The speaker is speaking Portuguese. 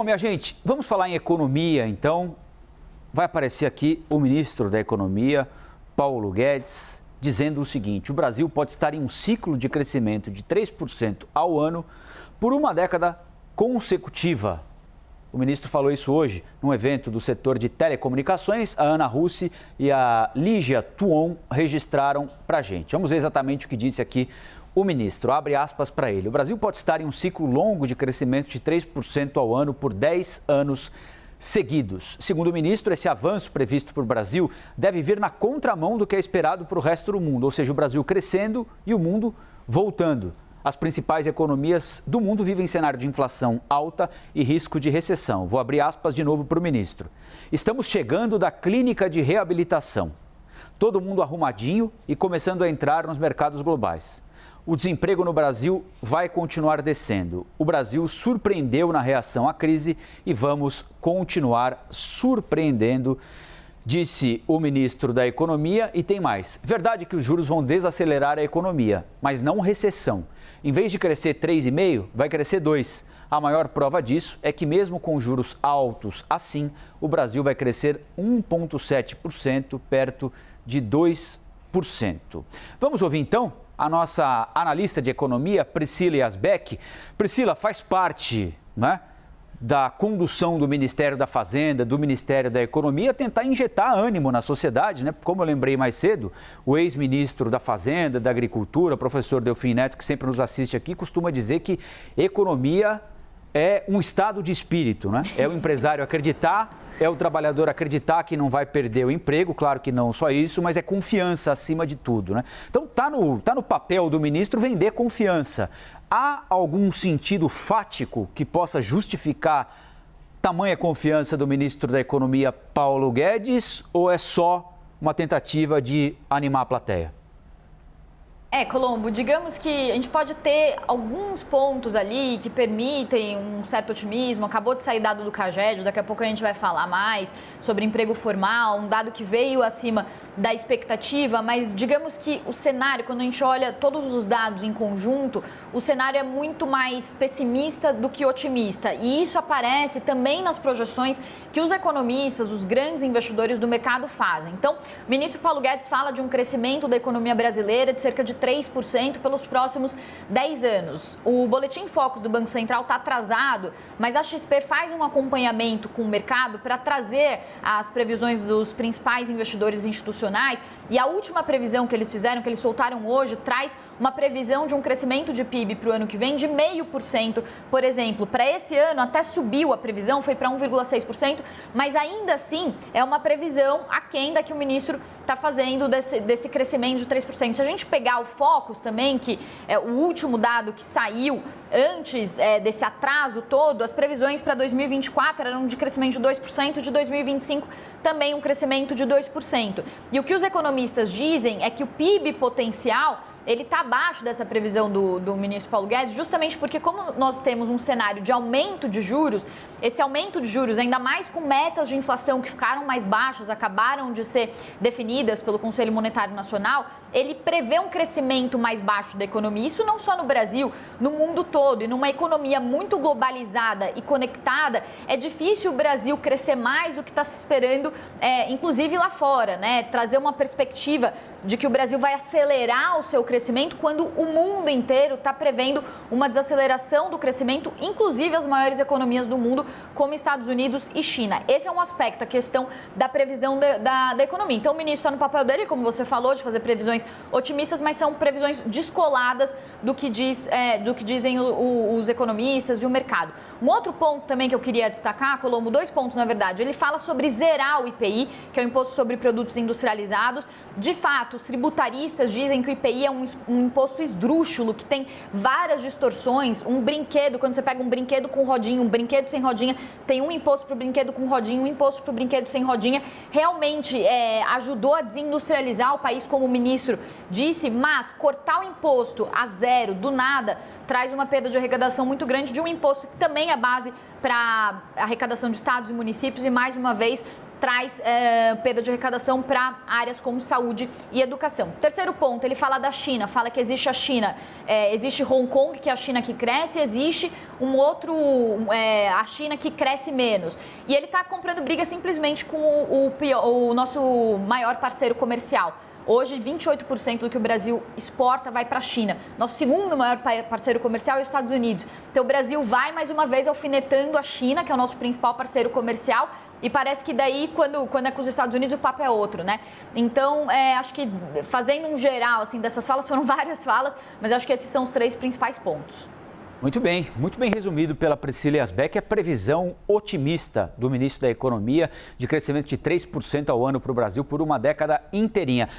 Bom, minha gente, vamos falar em economia, então. Vai aparecer aqui o ministro da Economia, Paulo Guedes, dizendo o seguinte: o Brasil pode estar em um ciclo de crescimento de 3% ao ano por uma década consecutiva. O ministro falou isso hoje num evento do setor de telecomunicações. A Ana Russi e a Lígia Tuon registraram para a gente. Vamos ver exatamente o que disse aqui o ministro. Abre aspas para ele. O Brasil pode estar em um ciclo longo de crescimento de 3% ao ano por 10 anos seguidos. Segundo o ministro, esse avanço previsto para o Brasil deve vir na contramão do que é esperado para o resto do mundo, ou seja, o Brasil crescendo e o mundo voltando. As principais economias do mundo vivem em cenário de inflação alta e risco de recessão. Vou abrir aspas de novo para o ministro. Estamos chegando da clínica de reabilitação. Todo mundo arrumadinho e começando a entrar nos mercados globais. O desemprego no Brasil vai continuar descendo. O Brasil surpreendeu na reação à crise e vamos continuar surpreendendo, disse o ministro da Economia. E tem mais. Verdade que os juros vão desacelerar a economia, mas não recessão. Em vez de crescer 3,5%, vai crescer 2%. A maior prova disso é que mesmo com juros altos assim, o Brasil vai crescer 1,7%, perto de 2%. Vamos ouvir então a nossa analista de economia, Priscila Yazbek. Priscila, faz parte, né, da condução do Ministério da Fazenda, do Ministério da Economia, tentar injetar ânimo na sociedade, né? Como eu lembrei mais cedo, o ex-ministro da Fazenda, da Agricultura, professor Delfim Neto, que sempre nos assiste aqui, costuma dizer que economia é um estado de espírito, né? É o empresário acreditar, é o trabalhador acreditar que não vai perder o emprego, claro que não só isso, mas é confiança acima de tudo, né? Então tá no papel do ministro vender confiança. Há algum sentido fático que possa justificar tamanha confiança do ministro da Economia, Paulo Guedes, ou é só uma tentativa de animar a plateia? Colombo, digamos que a gente pode ter alguns pontos ali que permitem um certo otimismo. Acabou de sair dado do CAGED, daqui a pouco a gente vai falar mais sobre emprego formal, um dado que veio acima da expectativa, mas digamos que o cenário, quando a gente olha todos os dados em conjunto, o cenário é muito mais pessimista do que otimista. E isso aparece também nas projeções que os economistas, os grandes investidores do mercado fazem. Então, o ministro Paulo Guedes fala de um crescimento da economia brasileira de cerca de 3% pelos próximos 10 anos. O Boletim Focus do Banco Central está atrasado, mas a XP faz um acompanhamento com o mercado para trazer as previsões dos principais investidores institucionais. E a última previsão que eles fizeram, que eles soltaram hoje, traz uma previsão de um crescimento de PIB para o ano que vem de 0,5%, por exemplo. Para esse ano até subiu a previsão, foi para 1,6%, mas ainda assim é uma previsão aquém da que o ministro está fazendo desse crescimento de 3%. Se a gente pegar o Focus também, que é o último dado que saiu antes desse atraso todo, as previsões para 2024 eram de crescimento de 2%, de 2025 também um crescimento de 2%. E o que os economistas dizem é que o PIB potencial ele está abaixo dessa previsão do ministro Paulo Guedes, justamente porque como nós temos um cenário de aumento de juros, esse aumento de juros, ainda mais com metas de inflação que ficaram mais baixas, acabaram de ser definidas pelo Conselho Monetário Nacional, ele prevê um crescimento mais baixo da economia. Isso não só no Brasil, no mundo todo. E numa economia muito globalizada e conectada, é difícil o Brasil crescer mais do que está se esperando, inclusive lá fora, né? Trazer uma perspectiva de que o Brasil vai acelerar o seu crescimento quando o mundo inteiro está prevendo uma desaceleração do crescimento, inclusive as maiores economias do mundo, como Estados Unidos e China. Esse é um aspecto, a questão da previsão da economia. Então, o ministro está no papel dele, como você falou, de fazer previsões otimistas, mas são previsões descoladas do que dizem os economistas e o mercado. Um outro ponto também que eu queria destacar, Colombo, 2 pontos na verdade. Ele fala sobre zerar o IPI, que é o Imposto sobre Produtos Industrializados. De fato, os tributaristas dizem que o IPI é um imposto esdrúxulo, que tem várias distorções. Um brinquedo, quando você pega um brinquedo com rodinha, um brinquedo sem rodinha, tem um imposto para o brinquedo com rodinha, um imposto para o brinquedo sem rodinha. Realmente ajudou a desindustrializar o país, como o ministro disse, mas cortar o imposto a zero, do nada, traz uma perda de arrecadação muito grande de um imposto que também é base para arrecadação de estados e municípios e, mais uma vez, traz perda de arrecadação para áreas como saúde e educação. Terceiro ponto, ele fala da China, fala que existe a China, existe Hong Kong, que é a China que cresce, existe a China que cresce menos. E ele está comprando briga simplesmente com o nosso maior parceiro comercial. Hoje, 28% do que o Brasil exporta vai para a China. Nosso segundo maior parceiro comercial é os Estados Unidos. Então, o Brasil vai, mais uma vez, alfinetando a China, que é o nosso principal parceiro comercial. E parece que daí, quando é com os Estados Unidos, o papo é outro, né? Então, acho que, fazendo um geral assim, dessas falas, foram várias falas, mas acho que esses são os 3 principais pontos. Muito bem resumido pela Priscila Yazbek, a previsão otimista do ministro da Economia de crescimento de 3% ao ano para o Brasil por uma década inteirinha.